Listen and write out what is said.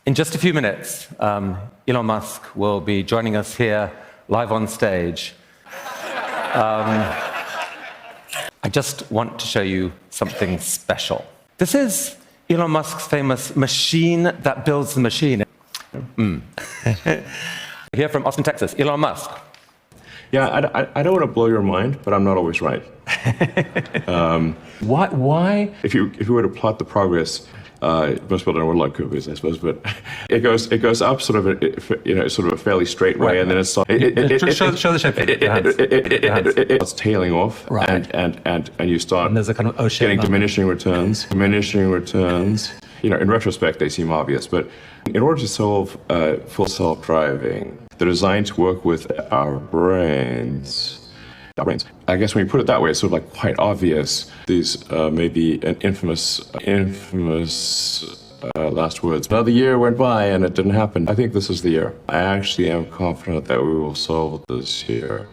In just a few minutes, Elon Musk will be joining us here live on stage. I just want to show you something special. This is Elon Musk's famous machine that builds the machine. Here from Austin, Texas, Elon Musk. Yeah, I don't want to blow your mind, but I'm not always right. Why? If you were to plot the progress, most people don't know what log curve is, I suppose, but it goes up sort of a fairly straight way, and then it's show the shape. It's tailing off, right. and you start and there's a kind of getting diminishing returns. In retrospect, they seem obvious, but in order to solve full self-driving, they're designed to work with our brains. I guess when you put it that way, it's sort of like quite obvious. These may be an infamous last words. Another year went by and it didn't happen. I think this is the year. I actually am confident that we will solve this year.